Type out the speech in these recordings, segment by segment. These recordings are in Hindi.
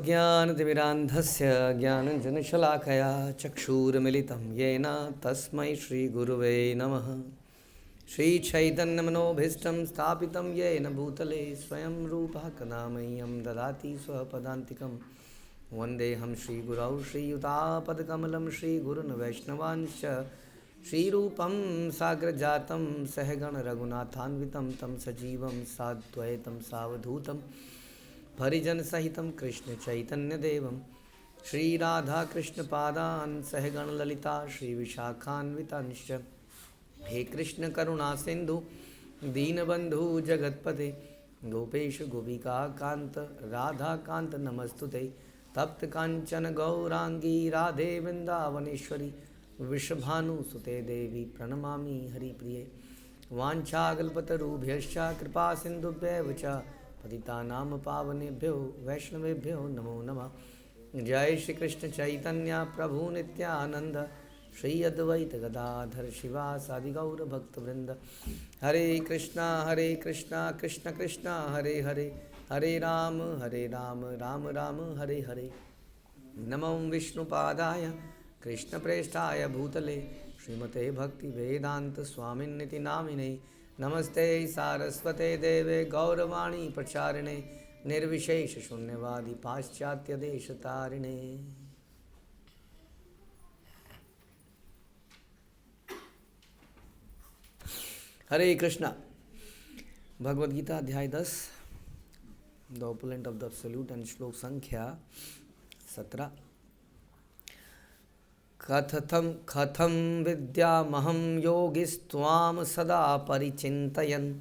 ओमज्ञानतिमिरान्धस्य ज्ञानञ्जनशलाकया चक्षुरुन्मिलितं येन तस्मै श्रीगुरुवे नमः। श्रीचैतन्यमनोभीष्टं स्थापितं येन भूतले स्वयं रूपः कदा मह्यं ददाति स्वपदान्तिकं। वन्देऽहं श्रीगुरौ श्रीयुतापदकमलं श्रीगुरुन् वैष्णवांश्च श्रीरूपं साग्रजातं सहगण रघुनाथान्वितं तं सजीवं साद्वैतं सावधूतं परिजन सहितं कृष्ण चैतन्य देवं श्रीराधाकृष्णपादान् सहगण ललिता श्रीविशाखान्वितांश्च। हे कृष्ण करुणा सिंधु दीनबंधु जगतपते गोपेश गोपिका कांत राधा कांत नमस्तुते। तप्त कांचन गौरांगी राधे वृंदावनेश्वरी वृषभानुसुते देवी प्रणमामि हरिप्रिये। वाञ्छाकल्पतरुभ्यश्च कृपा सिन्धुभ्यैव च पतितानां पावनेभ्यो वैष्णवेभ्यो नमो नमः। जय श्री कृष्ण चैतन्य प्रभु नित्यानंद श्री अद्वैत गदाधर शिवासादि गौर भक्तवृंद। हरे कृष्णा कृष्ण कृष्ण हरे हरे हरे राम राम राम हरे हरे। नमो विष्णुपादाय कृष्णप्रेष्ठाय भूतले श्रीमते भक्ति वेदांत स्वामिन्निति नामिने। नमस्ते सारस्वते देवे गौरवाणी प्रचारिणे निर्विशेष शून्यवादी पाश्चात्य देश तारिणे। हरे कृष्णा। भगवद गीता अध्याय 10 the opulent of the absolute and श्लोक संख्या 17। कथम विद्यामहं योगिस्त्वां सदा परिचिन्तयन्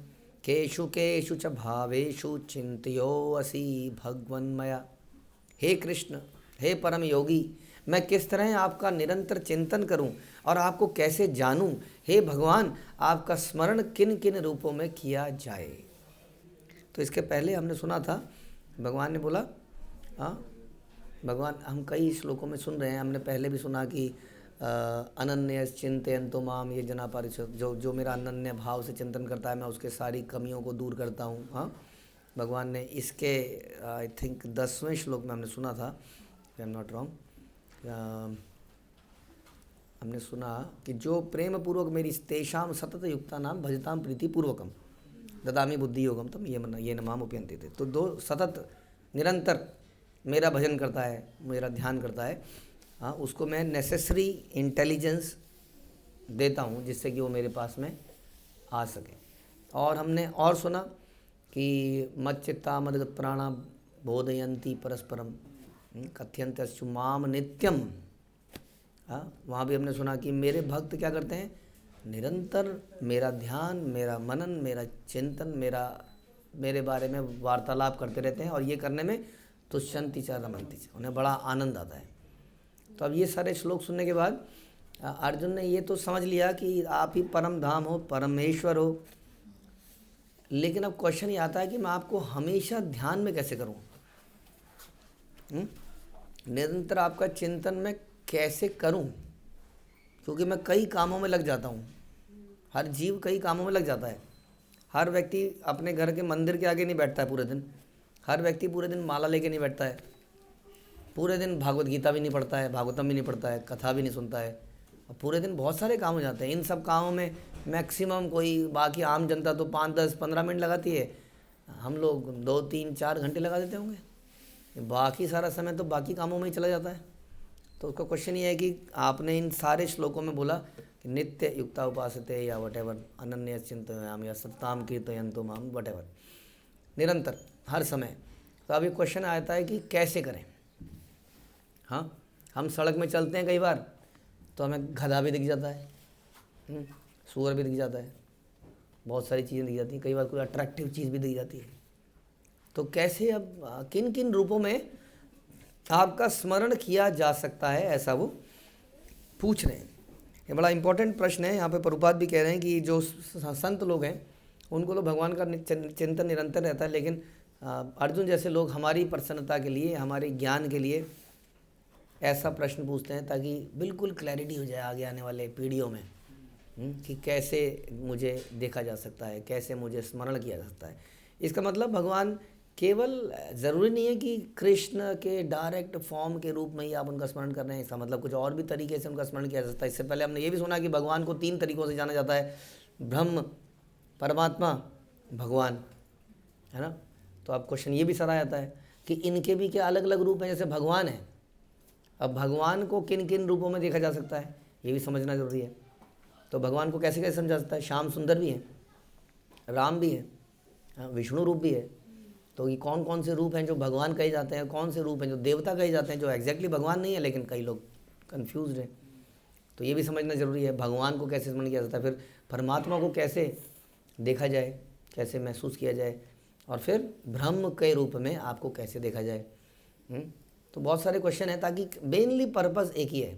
केषु केषु च भावेषु चिन्तयोऽसि भगवन्मया। हे कृष्ण, हे परम योगी, मैं किस तरह आपका निरंतर चिंतन करूं और आपको कैसे जानूं। हे भगवान, आपका स्मरण किन किन रूपों में किया जाए। तो इसके पहले हमने सुना था, भगवान ने बोला, भगवान हम कई श्लोकों में सुन रहे हैं, हमने पहले भी सुना कि अनन्य चिंतयन्तो माम ये जना परिचित, जो मेरा अनन्य भाव से चिंतन करता है मैं उसके सारी कमियों को दूर करता हूँ। हाँ, भगवान ने इसके आई थिंक 10वें श्लोक में हमने सुना था, आई एम नॉट रॉन्ग, हमने सुना कि जो प्रेम पूर्वक मेरी तेषाम सतत युक्ता नाम भजताम प्रीति पूर्वकम ददामी बुद्धि योगम तम ये नमाम उपयंते थे। तो दो सतत निरंतर मेरा भजन करता है, मेरा ध्यान करता है, हाँ, उसको मैं नेसेसरी इंटेलिजेंस देता हूँ जिससे कि वो मेरे पास में आ सके। और हमने और सुना कि मच्चित्ता मदगत प्राणा बोधयंती परस्परम कथ्यंतश्चु माम नित्यम। हाँ, वहाँ भी हमने सुना कि मेरे भक्त क्या करते हैं, निरंतर मेरा ध्यान, मेरा मनन, मेरा चिंतन, मेरे बारे में वार्तालाप करते रहते हैं और ये करने में तुष्यंति च रमंती च, उन्हें बड़ा आनंद आता है। तो अब ये सारे श्लोक सुनने के बाद अर्जुन ने ये तो समझ लिया कि आप ही परम धाम हो, परमेश्वर हो, लेकिन अब क्वेश्चन ये आता है कि मैं आपको हमेशा ध्यान में कैसे करूं, निरंतर आपका चिंतन मैं कैसे करूं, क्योंकि मैं कई कामों में लग जाता हूं। हर जीव कई कामों में लग जाता है। हर व्यक्ति अपने घर के मंदिर के आगे नहीं बैठता है पूरे दिन, हर व्यक्ति पूरे दिन माला लेके नहीं बैठता है, पूरे दिन भागवत गीता भी नहीं पढ़ता है, भागवतम भी नहीं पढ़ता है, कथा भी नहीं सुनता है, और पूरे दिन बहुत सारे काम हो जाते हैं। इन सब कामों में मैक्सिमम कोई, बाकी आम जनता तो 5, 10, 15 मिनट लगाती है, हम लोग 2, 3, 4 घंटे लगा देते होंगे। बाकी सारा समय तो बाकी कामों में ही चला जाता है। तो उसका क्वेश्चन ये है कि आपने इन सारे श्लोकों में बोला कि नित्य युक्ता उपासते या वट एवर अनन्य चिंतयाम या सत्ताम कीर्तयन्तो माम वट एवर, निरंतर हर समय। तो अब ये क्वेश्चन आता है कि कैसे करें। हाँ, हम सड़क में चलते हैं कई बार तो हमें गधा भी दिख जाता है, सूअर भी दिख जाता है, बहुत सारी चीज़ें दिख जाती हैं, कई बार कोई अट्रैक्टिव चीज़ भी दिख जाती है। तो कैसे, अब किन किन रूपों में आपका स्मरण किया जा सकता है, ऐसा वो पूछ रहे हैं। ये बड़ा इंपॉर्टेंट प्रश्न है। यहाँ पे प्रभुपाद भी कह रहे हैं कि जो संत लोग हैं उनको तो भगवान का चिंतन निरंतर रहता है, लेकिन अर्जुन जैसे लोग हमारी प्रसन्नता के लिए, हमारे ज्ञान के लिए ऐसा प्रश्न पूछते हैं ताकि बिल्कुल क्लैरिटी हो जाए आगे आने वाले पीढ़ियों में कि कैसे मुझे देखा जा सकता है, कैसे मुझे स्मरण किया जा सकता है। इसका मतलब भगवान केवल ज़रूरी नहीं है कि कृष्ण के डायरेक्ट फॉर्म के रूप में ही आप उनका स्मरण कर रहे हैं, इसका मतलब कुछ और भी तरीके से उनका स्मरण किया जा सकता है। इससे पहले हमने ये भी सुना कि भगवान को 3 तरीक़ों से जाना जाता है, ब्रह्म, परमात्मा, भगवान, है ना। तो अब क्वेश्चन ये भी सारा आता है कि इनके भी क्या अलग अलग रूप हैं, जैसे भगवान है, अब भगवान को किन किन रूपों में देखा जा सकता है ये भी समझना जरूरी है। तो भगवान को कैसे कैसे समझा सकता है, श्याम सुंदर भी हैं, राम भी हैं, विष्णु रूप भी है। तो ये कौन कौन से रूप हैं जो भगवान कहे जाते हैं, कौन से रूप हैं जो देवता कहे जाते हैं, जो एग्जैक्टली भगवान नहीं है लेकिन कई लोग कन्फ्यूज हैं। तो ये भी समझना ज़रूरी है, भगवान को कैसे स्मरण किया जाता है, फिर परमात्मा को कैसे देखा जाए, कैसे महसूस किया जाए, और फिर ब्रह्म के रूप में आपको कैसे देखा जाए। तो बहुत सारे क्वेश्चन हैं, ताकि मेनली पर्पज़ एक ही है,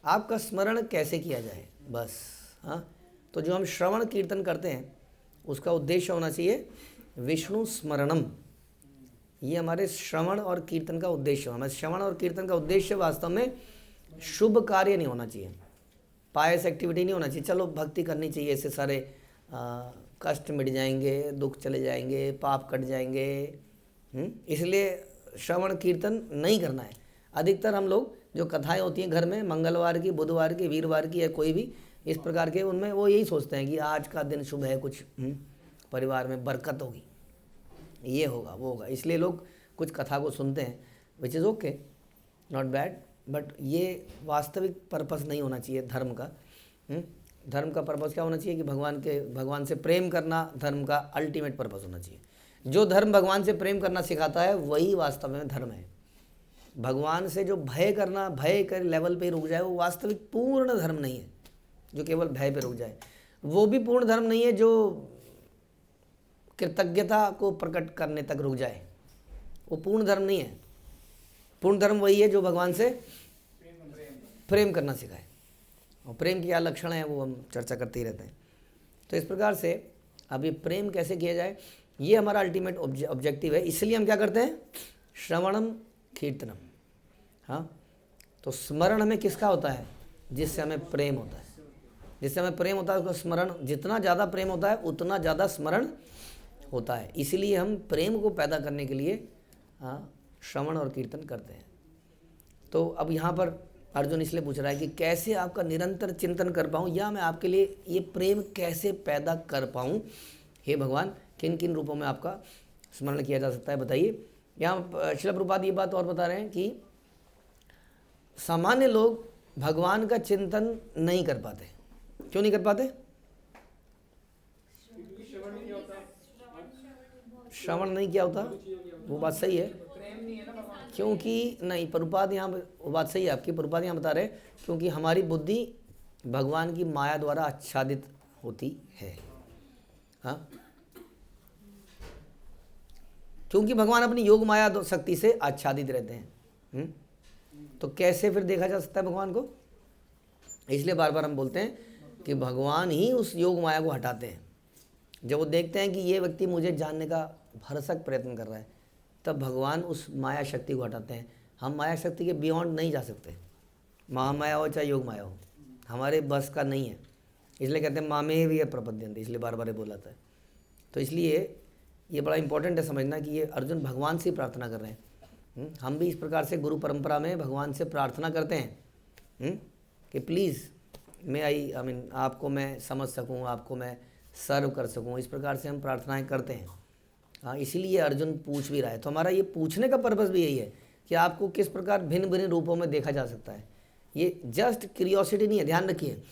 आपका स्मरण कैसे किया जाए बस। हाँ, तो जो हम श्रवण कीर्तन करते हैं उसका उद्देश्य होना चाहिए विष्णु स्मरणम। ये हमारे श्रवण और कीर्तन का उद्देश्य हो। हमारे श्रवण और कीर्तन का उद्देश्य वास्तव में शुभ कार्य नहीं होना चाहिए, पायस एक्टिविटी नहीं होना चाहिए, चलो भक्ति करनी चाहिए, इससे सारे कष्ट मिट जाएंगे, दुख चले जाएंगे, पाप कट जाएंगे, इसलिए श्रवण कीर्तन नहीं करना है। अधिकतर हम लोग जो कथाएं होती हैं घर में, मंगलवार की, बुधवार की, वीरवार की, या कोई भी इस प्रकार के, उनमें वो यही सोचते हैं कि आज का दिन शुभ है, कुछ परिवार में बरकत होगी, ये होगा, वो होगा, इसलिए लोग कुछ कथा को सुनते हैं, which is okay, not bad, but ये वास्तविक पर्पस नहीं होना चाहिए धर्म का। धर्म का पर्पस क्या होना चाहिए कि भगवान से प्रेम करना धर्म का अल्टीमेट पर्पस होना चाहिए। जो धर्म भगवान से प्रेम करना सिखाता है वही वास्तव में धर्म है। भगवान से जो भय करना, भय के लेवल पे रुक जाए, वो वास्तविक पूर्ण धर्म नहीं है। जो केवल भय पे रुक जाए वो भी पूर्ण धर्म नहीं है। जो कृतज्ञता को प्रकट करने तक रुक जाए वो पूर्ण धर्म नहीं है। पूर्ण धर्म वही है जो भगवान से प्रेम करना सिखाए, और प्रेम के क्या लक्षण है वो हम चर्चा करते ही रहते हैं। तो इस प्रकार से अब ये प्रेम कैसे किया जाए, ये हमारा अल्टीमेट ऑब्जेक्टिव है। इसलिए हम क्या करते हैं, श्रवणम कीर्तनम। हाँ, तो स्मरण हमें किसका होता है, जिससे हमें प्रेम होता है। जिससे हमें प्रेम होता है उसका स्मरण, जितना ज़्यादा प्रेम होता है उतना ज़्यादा स्मरण होता है। इसलिए हम प्रेम को पैदा करने के लिए श्रवण और कीर्तन करते हैं। तो अब यहाँ पर अर्जुन इसलिए पूछ रहा है कि कैसे आपका निरंतर चिंतन कर पाऊँ, या मैं आपके लिए ये प्रेम कैसे पैदा कर पाऊँ। हे भगवान, किन किन रूपों में आपका स्मरण किया जा सकता है, बताइए। यहाँ श्रील प्रभुपाद ये बात और बता रहे हैं कि सामान्य लोग भगवान का चिंतन नहीं कर पाते। क्यों नहीं कर पाते? श्रवण नहीं किया होता, वो बात सही है। क्योंकि नहीं, प्रभुपाद यहाँ वो बात सही है आपकी, प्रभुपाद यहाँ बता रहे हैं क्योंकि हमारी बुद्धि भगवान की माया द्वारा आच्छादित होती है। हाँ, क्योंकि भगवान अपनी योग माया शक्ति से आच्छादित रहते हैं। तो कैसे फिर देखा जा सकता है भगवान को? इसलिए बार बार हम बोलते हैं कि भगवान ही उस योग माया को हटाते हैं। जब वो देखते हैं कि ये व्यक्ति मुझे जानने का भरसक प्रयत्न कर रहा है, तब भगवान उस माया शक्ति को हटाते हैं। हम माया शक्ति के बियॉन्ड नहीं जा सकते, महामाया हो चाहे योग माया हो, हमारे बस का नहीं है। इसलिए कहते हैं मामे भी प्रपद्यन्ते, इसलिए बार बार बोला था। तो इसलिए ये बड़ा इंपॉर्टेंट है समझना कि ये अर्जुन भगवान से प्रार्थना कर रहे हैं। हम भी इस प्रकार से गुरु परंपरा में भगवान से प्रार्थना करते हैं कि प्लीज़ आई मीन आपको मैं समझ सकूं, आपको मैं सर्व कर सकूं। इस प्रकार से हम प्रार्थनाएं करते हैं। हाँ, इसीलिए अर्जुन पूछ भी रहा है। तो हमारा ये पूछने का पर्पस भी यही है कि आपको किस प्रकार भिन्न भिन्न रूपों में देखा जा सकता है। ये जस्ट क्यूरियोसिटी नहीं है, ध्यान रखिए।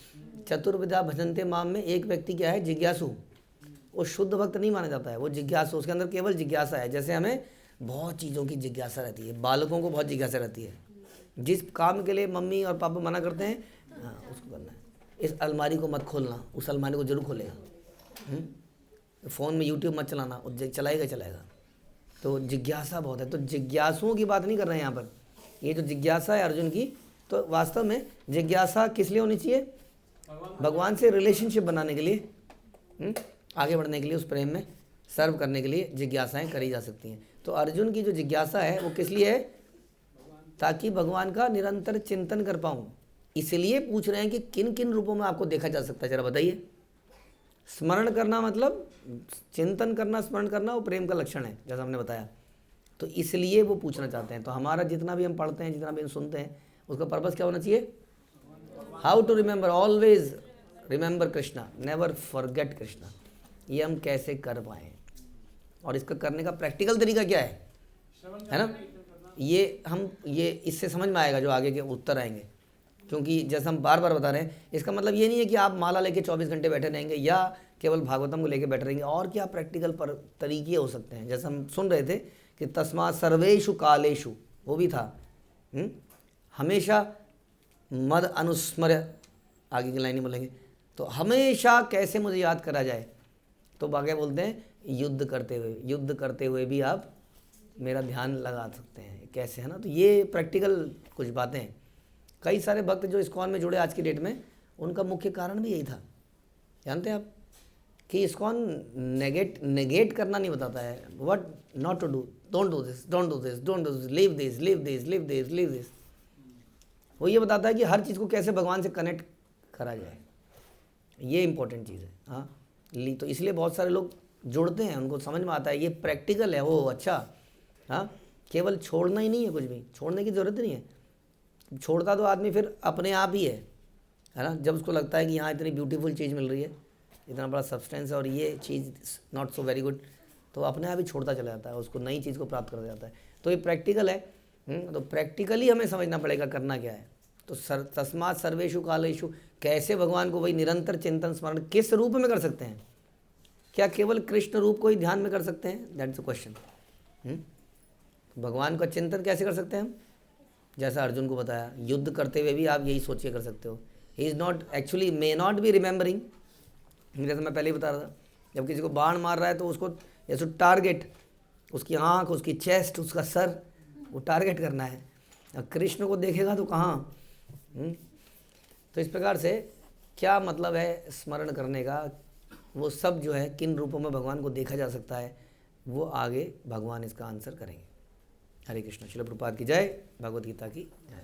चतुर्विधा भजन्ते माम में एक व्यक्ति क्या है, जिज्ञासु। वो शुद्ध भक्त नहीं माना जाता है, वो जिज्ञासु, उसके अंदर केवल जिज्ञासा है। जैसे हमें बहुत चीज़ों की जिज्ञासा रहती है, बालकों को बहुत जिज्ञासा रहती है। जिस काम के लिए मम्मी और पापा मना करते हैं, हाँ उसको करना है। इस अलमारी को मत खोलना, उस अलमारी को जरूर खोलेगा। फ़ोन में यूट्यूब मत चलाना, और चलाएगा। तो जिज्ञासा बहुत है। तो जिज्ञासुओं की बात नहीं कर रहे हैं यहाँ पर। ये जो जिज्ञासा है अर्जुन की, तो वास्तव में जिज्ञासा किस लिए होनी चाहिए? भगवान से रिलेशनशिप बनाने के लिए, आगे बढ़ने के लिए, उस प्रेम में सर्व करने के लिए जिज्ञासाएं करी जा सकती हैं। तो अर्जुन की जो जिज्ञासा है वो किस लिए है? ताकि भगवान का निरंतर चिंतन कर पाऊँ। इसलिए पूछ रहे हैं कि किन किन रूपों में आपको देखा जा सकता है, जरा बताइए। स्मरण करना मतलब चिंतन करना, स्मरण करना वो प्रेम का लक्षण है, जैसा हमने बताया। तो इसलिए वो पूछना चाहते हैं। तो हमारा जितना भी हम पढ़ते हैं, जितना भी हम सुनते हैं, उसका पर्पस क्या होना चाहिए? How to remember, always remember Krishna, never forget Krishna. ये हम कैसे कर पाएँ, और इसका करने का प्रैक्टिकल तरीका क्या है ना? ये इससे समझ में आएगा जो आगे के उत्तर आएंगे। क्योंकि जैसा हम बार बार बता रहे हैं, इसका मतलब ये नहीं है कि आप माला लेके 24 घंटे बैठे रहेंगे या केवल भागवतम को लेके बैठे रहेंगे। और क्या प्रैक्टिकल पर तरीके हो सकते हैं? जैसा हम सुन रहे थे कि तस्मात् सर्वेषु कालेषु, वो भी था हमेशा मद अनुस्मर, आगे की लाइन ही बोलेंगे। तो हमेशा कैसे मुझे याद करा जाए? तो बाकी बोलते हैं युद्ध करते हुए भी आप मेरा ध्यान लगा सकते हैं। कैसे, है ना? तो ये प्रैक्टिकल कुछ बातें हैं। कई सारे भक्त जो इस्कॉन में जुड़े आज की डेट में, उनका मुख्य कारण भी यही था। जानते हैं आप कि इस्कॉन नेगेट करना नहीं बताता है, what not to do, don't do this, don't do this, don't do this, leave this, leave this, leave this, leave this. वो ये बताता है कि हर चीज़ को कैसे भगवान से कनेक्ट करा जाए। ये इंपॉर्टेंट चीज़ है। हाँ, तो इसलिए बहुत सारे लोग जुड़ते हैं, उनको समझ में आता है ये प्रैक्टिकल है। वो अच्छा, हाँ, केवल छोड़ना ही नहीं है, कुछ भी छोड़ने की ज़रूरत नहीं है। छोड़ता तो आदमी फिर अपने आप ही है ना? जब उसको लगता है कि यहाँ इतनी ब्यूटीफुल चीज़ मिल रही है, इतना बड़ा सब्सटेंस है, और ये चीज़ नॉट सो वेरी गुड, तो अपने आप ही छोड़ता चला जाता है, उसको नई चीज़ को प्राप्त कर जाता है। तो ये प्रैक्टिकल है। तो प्रैक्टिकली हमें समझना पड़ेगा करना क्या है। तो तस्मात् सर्वेषु कालेषु, कैसे भगवान को वही निरंतर चिंतन स्मरण किस रूप में कर सकते हैं? क्या केवल कृष्ण रूप को ही ध्यान में कर सकते हैं? That's the question. भगवान का चिंतन कैसे कर सकते हैं हम? जैसा अर्जुन को बताया, युद्ध करते हुए भी आप यही सोच के कर सकते हो। He is not actually may not be remembering, जैसे मैं पहले ही बता रहा था। जब किसी को बाण मार रहा है तो उसको जैसे टारगेट, उसकी आँख, उसकी चेस्ट, उसका सर, वो टारगेट करना है। अब कृष्ण को देखेगा तो कहाँ? तो इस प्रकार से क्या मतलब है स्मरण करने का? वो सब जो है किन रूपों में भगवान को देखा जा सकता है, वो आगे भगवान इसका आंसर करेंगे। हरे कृष्ण। श्रील प्रभुपाद की जय, भगवद गीता की जय।